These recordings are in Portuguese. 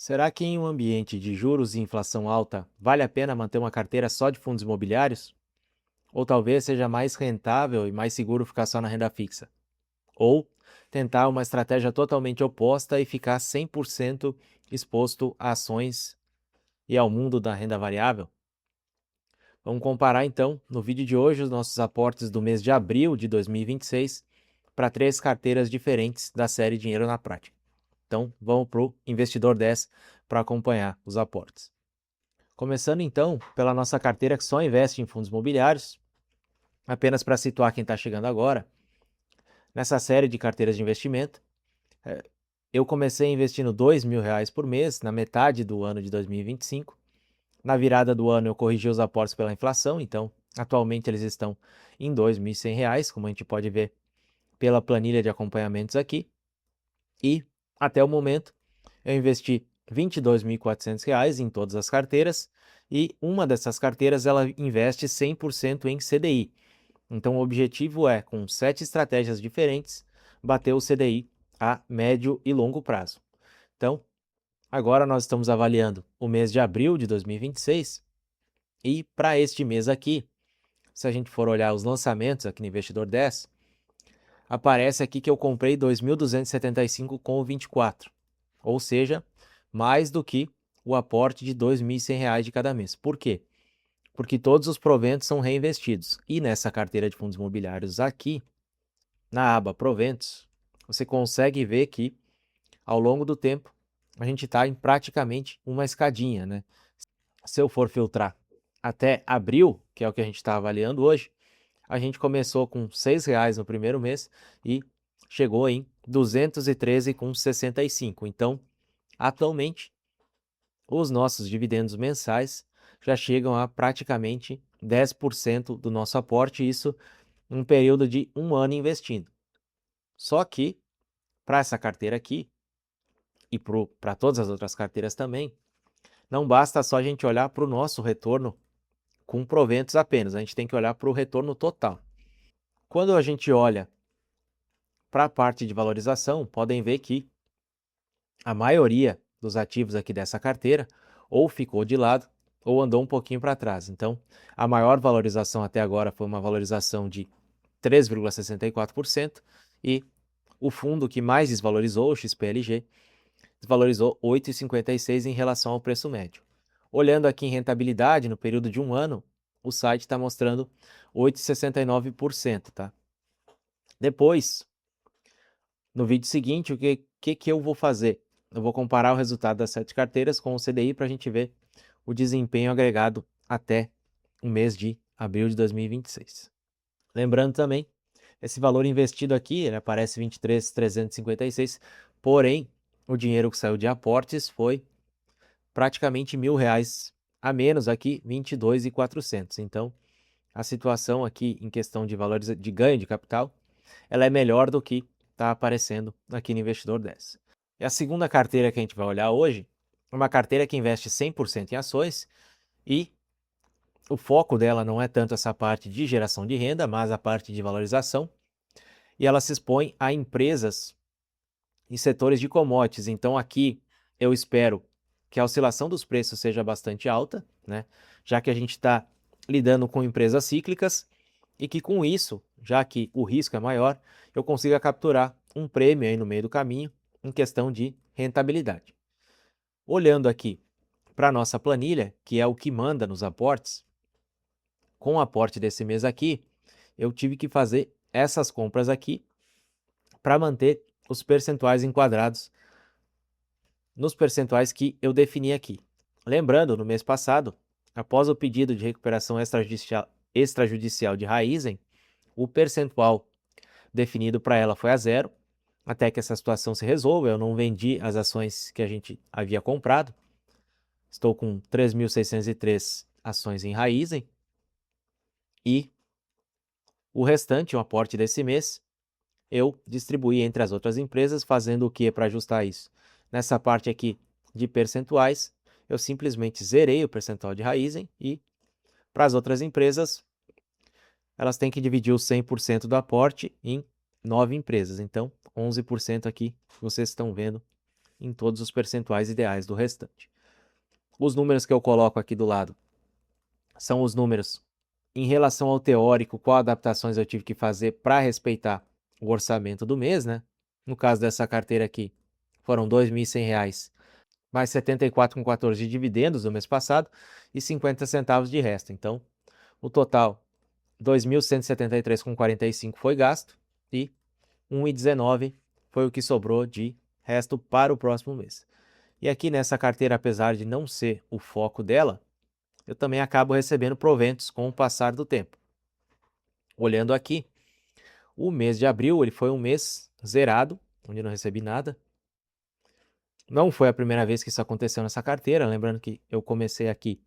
Será que em um ambiente de juros e inflação alta, vale a pena manter uma carteira só de fundos imobiliários? Ou talvez seja mais rentável e mais seguro ficar só na renda fixa? Ou tentar uma estratégia totalmente oposta e ficar 100% exposto a ações e ao mundo da renda variável? Vamos comparar então, no vídeo de hoje, os nossos aportes do mês de abril de 2026 para três carteiras diferentes da série Dinheiro na Prática. Então, vamos para o Investidor 10 para acompanhar os aportes. Começando então pela nossa carteira que só investe em fundos imobiliários, apenas para situar quem está chegando agora, nessa série de carteiras de investimento, eu comecei investindo R$ 2.000 por mês na metade do ano de 2025. Na virada do ano eu corrigi os aportes pela inflação, então atualmente eles estão em R$ 2.100, como a gente pode ver pela planilha de acompanhamentos aqui. E até o momento eu investi R$ 22.400 em todas as carteiras e uma dessas carteiras ela investe 100% em CDI. Então o objetivo é, com 7 estratégias diferentes, bater o CDI a médio e longo prazo. Então, agora nós estamos avaliando o mês de abril de 2026 e para este mês aqui, se a gente for olhar os lançamentos aqui no Investidor 10, aparece aqui que eu comprei 2.275 com o 24, ou seja, mais do que o aporte de R$ 2.100 de cada mês. Por quê? Porque todos os proventos são reinvestidos. E nessa carteira de fundos imobiliários aqui, na aba Proventos, você consegue ver que ao longo do tempo a gente está em praticamente uma escadinha, né? Se eu for filtrar até abril, que é o que a gente está avaliando hoje, a gente começou com R$ 6 no primeiro mês e chegou em 213,65. Então, atualmente, os nossos dividendos mensais já chegam a praticamente 10% do nosso aporte, isso em um período de um ano investindo. Só que, para essa carteira aqui, e para todas as outras carteiras também, não basta só a gente olhar para o nosso retorno com proventos apenas, a gente tem que olhar para o retorno total. Quando a gente olha para a parte de valorização, podem ver que a maioria dos ativos aqui dessa carteira ou ficou de lado ou andou um pouquinho para trás. Então, a maior valorização até agora foi uma valorização de 3,64% e o fundo que mais desvalorizou, o XPLG, desvalorizou 8,56% em relação ao preço médio. Olhando aqui em rentabilidade no período de um ano, o site está mostrando 8,69%, tá? Depois, no vídeo seguinte, o que eu vou fazer? Eu vou comparar o resultado das 7 carteiras com o CDI para a gente ver o desempenho agregado até o mês de abril de 2026. Lembrando também, esse valor investido aqui, ele aparece 23.356, porém, o dinheiro que saiu de aportes foi praticamente R$ 1.000 a menos aqui, 22.400. Então, a situação aqui em questão de valores de ganho de capital, ela é melhor do que está aparecendo aqui no Investidor 10. E a segunda carteira que a gente vai olhar hoje é uma carteira que investe 100% em ações e o foco dela não é tanto essa parte de geração de renda, mas a parte de valorização. E ela se expõe a empresas em setores de commodities. Então aqui eu espero que a oscilação dos preços seja bastante alta, né? Já que a gente está lidando com empresas cíclicas e que com isso, já que o risco é maior, eu consiga capturar um prêmio aí no meio do caminho em questão de rentabilidade. Olhando aqui para a nossa planilha, que é o que manda nos aportes, com o aporte desse mês aqui, eu tive que fazer essas compras aqui para manter os percentuais enquadrados nos percentuais que eu defini aqui. Lembrando, no mês passado, após o pedido de recuperação extrajudicial de Raizen, o percentual definido para ela foi a zero, até que essa situação se resolva. Eu não vendi as ações que a gente havia comprado. Estou com 3.603 ações em Raizen e o restante, o aporte desse mês, eu distribuí entre as outras empresas, fazendo o que para ajustar isso? Nessa parte aqui de percentuais, eu simplesmente zerei o percentual de Raizen e para as outras empresas, elas têm que dividir os 100% do aporte em 9 empresas. Então, 11% aqui vocês estão vendo em todos os percentuais ideais do restante. Os números que eu coloco aqui do lado são os números em relação ao teórico, qual adaptações eu tive que fazer para respeitar o orçamento do mês, né? No caso dessa carteira aqui, foram R$ 2.100, mais 74,14 de dividendos do mês passado e 50 centavos de resto. Então, o total, 2.173,45 foi gasto e 1,19 foi o que sobrou de resto para o próximo mês. E aqui nessa carteira, apesar de não ser o foco dela, eu também acabo recebendo proventos com o passar do tempo. Olhando aqui, o mês de abril ele foi um mês zerado, onde eu não recebi nada. Não foi a primeira vez que isso aconteceu nessa carteira, lembrando que eu comecei aqui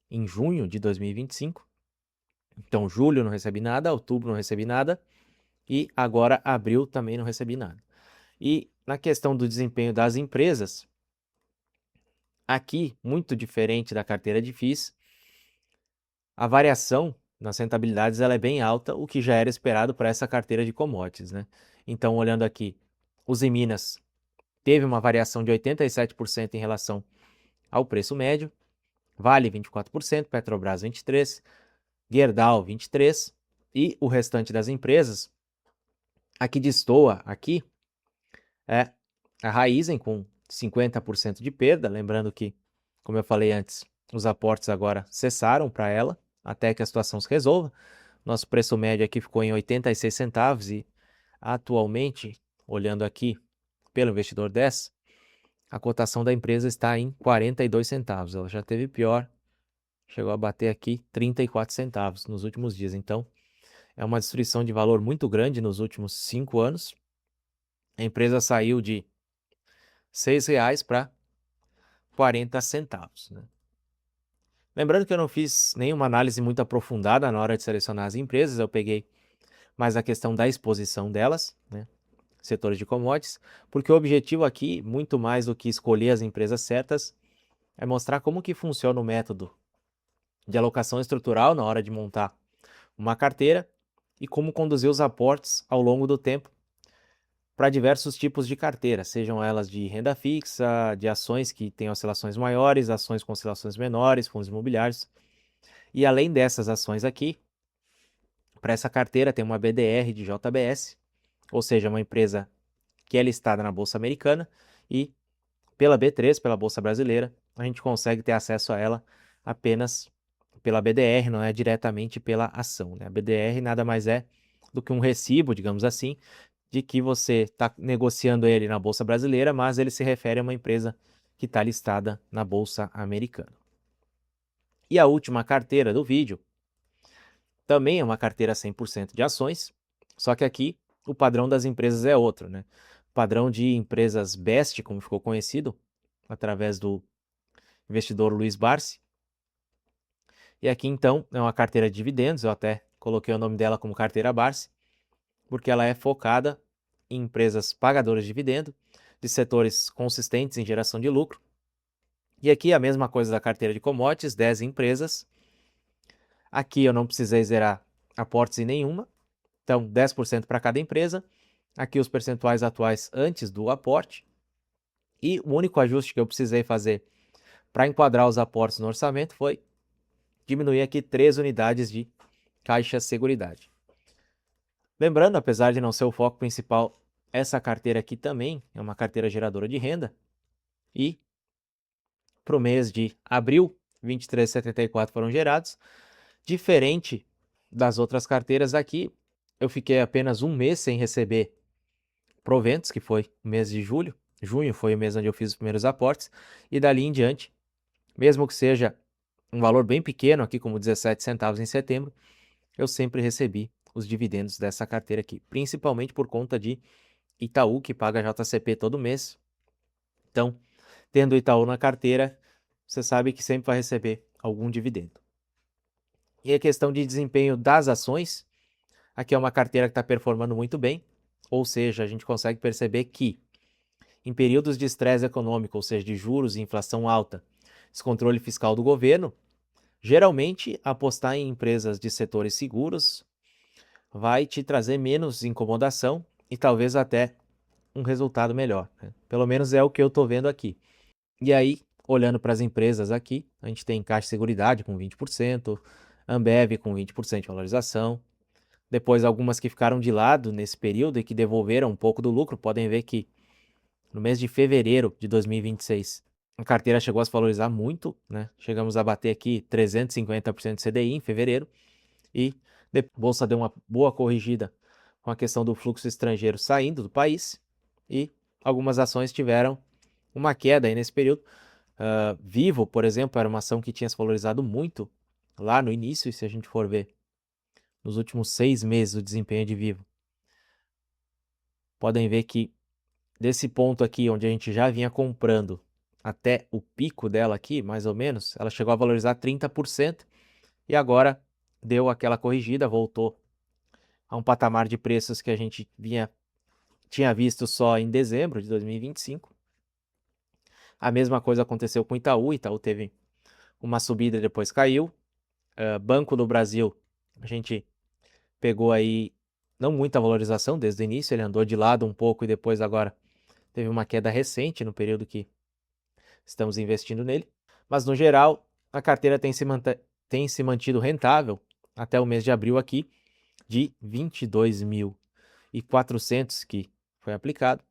em junho de 2025. Então, julho não recebi nada, outubro não recebi nada e agora abril também não recebi nada. E na questão do desempenho das empresas, aqui, muito diferente da carteira de FIIs, a variação nas rentabilidades ela é bem alta, o que já era esperado para essa carteira de commodities, né? Então, olhando aqui, os em Minas teve uma variação de 87% em relação ao preço médio, Vale 24%, Petrobras 23%, Gerdau 23% e o restante das empresas, a que destoa aqui é a Raízen com 50% de perda, lembrando que, como eu falei antes, os aportes agora cessaram para ela, até que a situação se resolva. Nosso preço médio aqui ficou em 86 centavos e atualmente, olhando aqui pelo investidor 10, a cotação da empresa está em 42 centavos. Ela já teve pior, chegou a bater aqui 34 centavos nos últimos dias. Então, é uma destruição de valor muito grande nos últimos 5 anos. A empresa saiu de R$ 6 para 40 centavos. Né? Lembrando que eu não fiz nenhuma análise muito aprofundada na hora de selecionar as empresas, eu peguei mais a questão da exposição delas, né? Setores de commodities, porque o objetivo aqui, muito mais do que escolher as empresas certas, é mostrar como que funciona o método de alocação estrutural na hora de montar uma carteira e como conduzir os aportes ao longo do tempo para diversos tipos de carteira, sejam elas de renda fixa, de ações que têm oscilações maiores, ações com oscilações menores, fundos imobiliários. E além dessas ações aqui, para essa carteira tem uma BDR de JBS, ou seja, uma empresa que é listada na Bolsa Americana e pela B3, pela Bolsa Brasileira, a gente consegue ter acesso a ela apenas pela BDR, não é diretamente pela ação. Né? A BDR nada mais é do que um recibo, digamos assim, de que você está negociando ele na Bolsa Brasileira, mas ele se refere a uma empresa que está listada na Bolsa Americana. E a última carteira do vídeo também é uma carteira 100% de ações, só que aqui o padrão das empresas é outro, né? O padrão de empresas Best, como ficou conhecido, através do investidor Luiz Barsi. E aqui então é uma carteira de dividendos, eu até coloquei o nome dela como carteira Barsi, porque ela é focada em empresas pagadoras de dividendo, de setores consistentes em geração de lucro. E aqui a mesma coisa da carteira de commodities, 10 empresas. Aqui eu não precisei zerar aportes em nenhuma, então 10% para cada empresa. Aqui os percentuais atuais antes do aporte. E o único ajuste que eu precisei fazer para enquadrar os aportes no orçamento foi diminuir aqui 3 unidades de caixa seguridade. Lembrando, apesar de não ser o foco principal, essa carteira aqui também é uma carteira geradora de renda. E para o mês de abril, 23,74 foram gerados. Diferente das outras carteiras aqui, eu fiquei apenas um mês sem receber proventos, que foi o mês de julho. Junho foi o mês onde eu fiz os primeiros aportes. E dali em diante, mesmo que seja um valor bem pequeno aqui, como 17 centavos em setembro, eu sempre recebi os dividendos dessa carteira aqui, principalmente por conta de Itaú, que paga JCP todo mês. Então, tendo Itaú na carteira, você sabe que sempre vai receber algum dividendo. E a questão de desempenho das ações, aqui é uma carteira que está performando muito bem, ou seja, a gente consegue perceber que em períodos de estresse econômico, ou seja, de juros e inflação alta, descontrole fiscal do governo, geralmente apostar em empresas de setores seguros vai te trazer menos incomodação e talvez até um resultado melhor, né? Pelo menos é o que eu estou vendo aqui. E aí, olhando para as empresas aqui, a gente tem Caixa Seguridade com 20%, Ambev com 20% de valorização. Depois, algumas que ficaram de lado nesse período e que devolveram um pouco do lucro, podem ver que no mês de fevereiro de 2026, a carteira chegou a se valorizar muito, né? Chegamos a bater aqui 350% de CDI em fevereiro e a bolsa deu uma boa corrigida com a questão do fluxo estrangeiro saindo do país e algumas ações tiveram uma queda aí nesse período. Vivo, por exemplo, era uma ação que tinha se valorizado muito lá no início, e se a gente for ver nos últimos 6 meses o desempenho de Vivo, podem ver que desse ponto aqui, onde a gente já vinha comprando até o pico dela aqui, mais ou menos, ela chegou a valorizar 30% e agora deu aquela corrigida, voltou a um patamar de preços que a gente tinha visto só em dezembro de 2025. A mesma coisa aconteceu com o Itaú. Itaú teve uma subida e depois caiu. Banco do Brasil, a gente pegou aí não muita valorização desde o início, ele andou de lado um pouco e depois agora teve uma queda recente no período que estamos investindo nele. Mas no geral, a carteira tem se mantido rentável até o mês de abril aqui, de 22.400 que foi aplicado.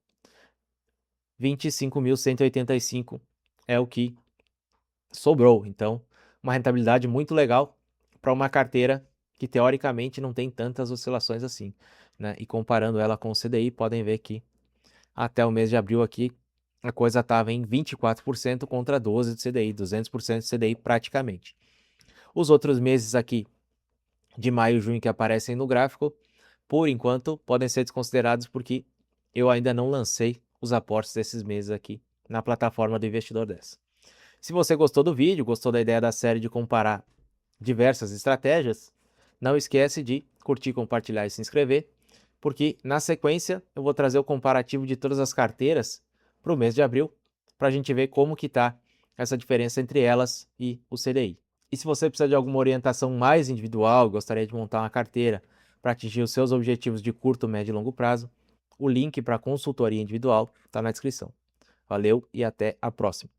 25.185 é o que sobrou. Então, uma rentabilidade muito legal para uma carteira que teoricamente não tem tantas oscilações assim, né? E comparando ela com o CDI, podem ver que até o mês de abril aqui a coisa estava em 24% contra 12% de CDI, 200% de CDI praticamente. Os outros meses aqui de maio e junho que aparecem no gráfico, por enquanto, podem ser desconsiderados porque eu ainda não lancei os aportes desses meses aqui na plataforma do Investidor 10. Se você gostou do vídeo, gostou da ideia da série de comparar diversas estratégias, não esquece de curtir, compartilhar e se inscrever, porque na sequência eu vou trazer o comparativo de todas as carteiras para o mês de abril, para a gente ver como que está essa diferença entre elas e o CDI. E se você precisa de alguma orientação mais individual, gostaria de montar uma carteira para atingir os seus objetivos de curto, médio e longo prazo, o link para a consultoria individual está na descrição. Valeu e até a próxima!